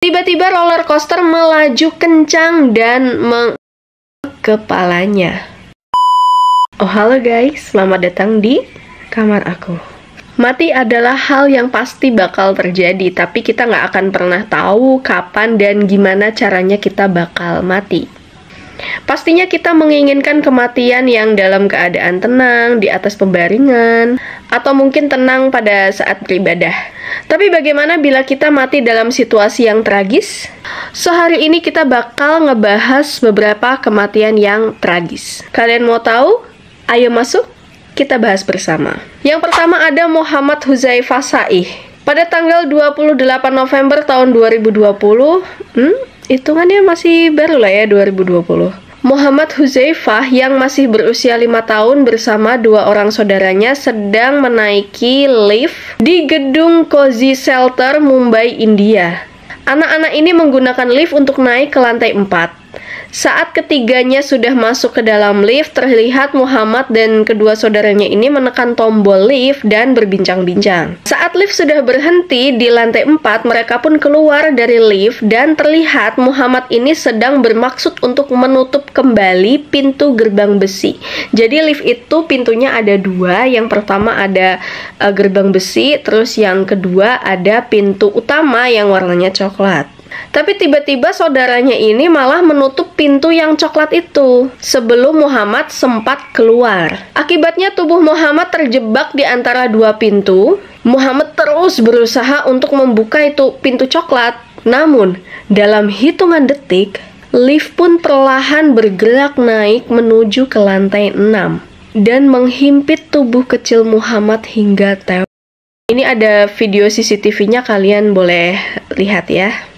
Tiba-tiba roller coaster melaju kencang dan kepalanya. Oh halo guys, selamat datang di kamar aku. Mati adalah hal yang pasti bakal terjadi, tapi kita nggak akan pernah tahu kapan dan gimana caranya kita bakal mati. Pastinya kita menginginkan kematian yang dalam keadaan tenang, di atas pembaringan, atau mungkin tenang pada saat beribadah. Tapi bagaimana bila kita mati dalam situasi yang tragis? So, hari ini kita bakal ngebahas beberapa kematian yang tragis. Kalian mau tahu? Ayo masuk, kita bahas bersama. Yang pertama ada Muhammad Hudzaifah Sha'ih. Pada tanggal 28 November tahun 2020, hitungannya masih baru lah ya, 2020. Muhammad Hudzaifah yang masih berusia 5 tahun bersama dua orang saudaranya sedang menaiki lift di gedung Cozy Shelter, Mumbai, India. Anak-anak ini menggunakan lift untuk naik ke lantai 4. Saat ketiganya sudah masuk ke dalam lift, terlihat Muhammad dan kedua saudaranya ini menekan tombol lift dan berbincang-bincang. Saat lift sudah berhenti di lantai 4, mereka pun keluar dari lift dan terlihat Muhammad ini sedang bermaksud untuk menutup kembali pintu gerbang besi. Jadi lift itu pintunya ada dua, yang pertama ada gerbang besi, terus yang kedua ada pintu utama yang warnanya coklat. Tapi tiba-tiba saudaranya ini malah menutup pintu yang coklat itu sebelum Muhammad sempat keluar. Akibatnya tubuh Muhammad terjebak di antara dua pintu. Muhammad terus berusaha untuk membuka itu pintu coklat. Namun, dalam hitungan detik, lift pun perlahan bergerak naik menuju ke lantai 6 dan menghimpit tubuh kecil Muhammad hingga tewas. Ini ada video CCTV-nya, kalian boleh lihat ya.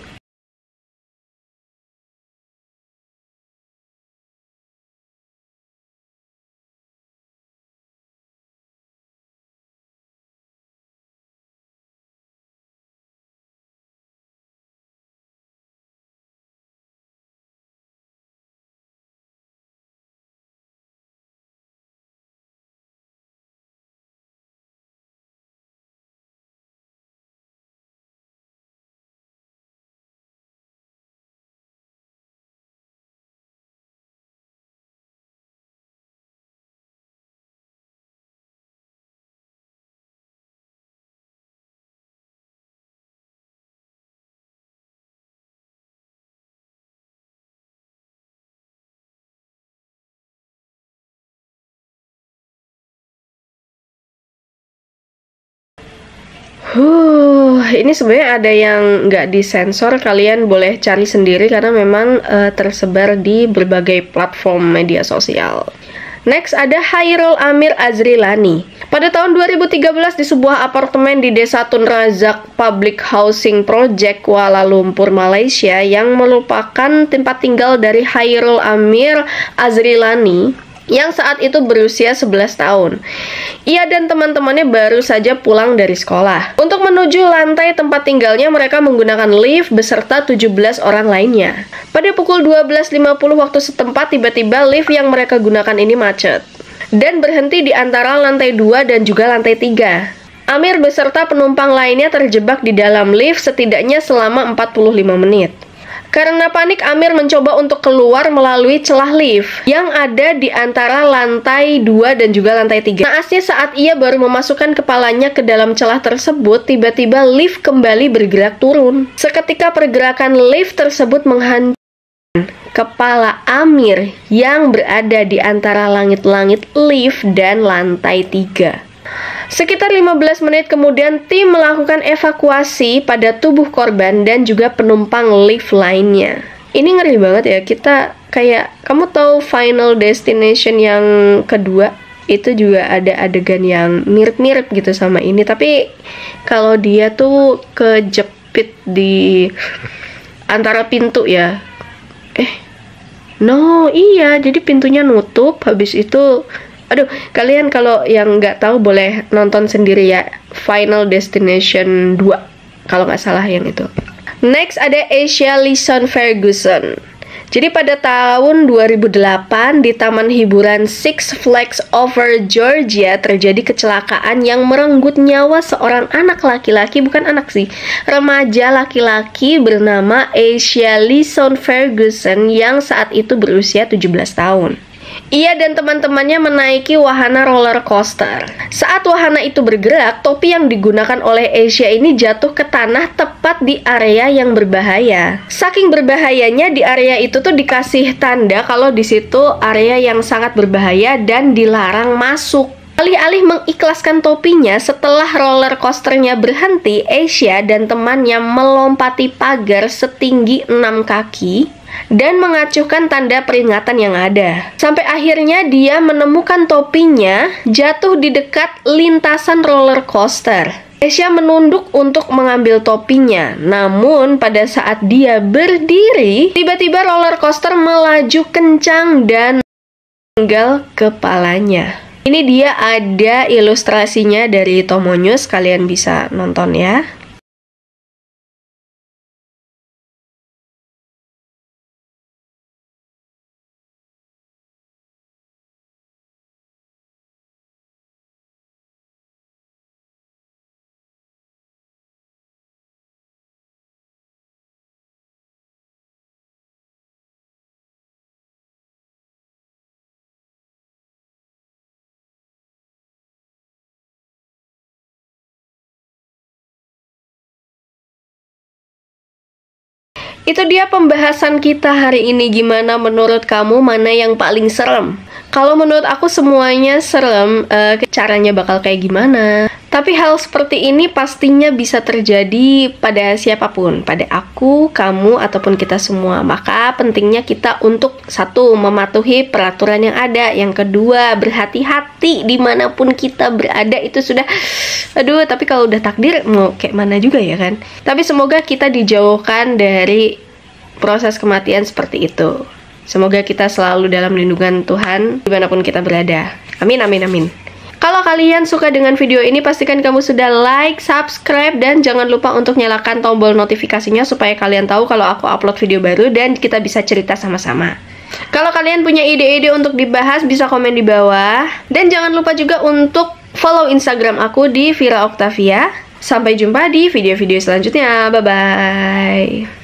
Ini sebenarnya ada yang nggak disensor, kalian boleh cari sendiri karena memang tersebar di berbagai platform media sosial. Next ada Hairul Amir Azrilani. Pada tahun 2013 di sebuah apartemen di Desa Tun Razak Public Housing Project, Kuala Lumpur, Malaysia, yang merupakan tempat tinggal dari Hairul Amir Azrilani yang saat itu berusia 11 tahun. Ia dan teman-temannya baru saja pulang dari sekolah. Untuk menuju lantai tempat tinggalnya, mereka menggunakan lift beserta 17 orang lainnya. Pada pukul 12.50 waktu setempat, tiba-tiba lift yang mereka gunakan ini macet dan berhenti di antara lantai 2 dan juga lantai 3. Amir beserta penumpang lainnya terjebak di dalam lift setidaknya selama 45 menit. Karena panik, Amir mencoba untuk keluar melalui celah lift yang ada di antara lantai 2 dan juga lantai 3. Naasnya saat ia baru memasukkan kepalanya ke dalam celah tersebut, tiba-tiba lift kembali bergerak turun. Seketika pergerakan lift tersebut menghancurkan kepala Amir yang berada di antara langit-langit lift dan lantai 3. Sekitar 15 menit kemudian, tim melakukan evakuasi pada tubuh korban dan juga penumpang lift lainnya. Ini ngeri banget ya, kita kayak, kamu tahu Final Destination yang kedua? Itu juga ada adegan yang mirip-mirip gitu sama ini, tapi kalau dia tuh kejepit di antara pintu ya. Iya, jadi pintunya nutup, habis itu aduh, kalian kalau yang nggak tahu boleh nonton sendiri ya, Final Destination 2 kalau nggak salah yang itu. Next ada Asia Lison Ferguson. Jadi pada tahun 2008 di Taman Hiburan Six Flags Over Georgia terjadi kecelakaan yang merenggut nyawa seorang anak laki-laki, bukan anak sih, remaja laki-laki bernama Asia Leeson Ferguson yang saat itu berusia 17 tahun. Ia dan teman-temannya menaiki wahana roller coaster. Saat wahana itu bergerak, topi yang digunakan oleh Asia ini jatuh ke tanah tepat di area yang berbahaya. Saking berbahayanya, di area itu tuh dikasih tanda kalau di situ area yang sangat berbahaya dan dilarang masuk. Alih-alih mengikhlaskan topinya, setelah roller coasternya berhenti, Asia dan temannya melompati pagar setinggi 6 kaki dan mengacuhkan tanda peringatan yang ada. Sampai akhirnya dia menemukan topinya jatuh di dekat lintasan roller coaster. Asia menunduk untuk mengambil topinya. Namun pada saat dia berdiri, tiba-tiba roller coaster melaju kencang dan menenggal kepalanya. Ini dia ada ilustrasinya dari Tomo News, kalian bisa nonton ya. Itu dia pembahasan kita hari ini. Gimana menurut kamu, mana yang paling serem? Kalau menurut aku semuanya serem, caranya bakal kayak gimana. Tapi hal seperti ini pastinya bisa terjadi pada siapapun, pada aku, kamu, ataupun kita semua. Maka pentingnya kita untuk satu, mematuhi peraturan yang ada. Yang kedua, berhati-hati dimanapun kita berada. Itu sudah, aduh, tapi kalau udah takdir mau kayak mana juga ya kan. Tapi semoga kita dijauhkan dari proses kematian seperti itu. Semoga kita selalu dalam lindungan Tuhan dimanapun kita berada. Amin, amin, amin. Kalau kalian suka dengan video ini, pastikan kamu sudah like, subscribe, dan jangan lupa untuk nyalakan tombol notifikasinya supaya kalian tahu kalau aku upload video baru dan kita bisa cerita sama-sama. Kalau kalian punya ide-ide untuk dibahas, bisa komen di bawah. Dan jangan lupa juga untuk follow Instagram aku di Vira Octavia. Sampai jumpa di video-video selanjutnya. Bye-bye.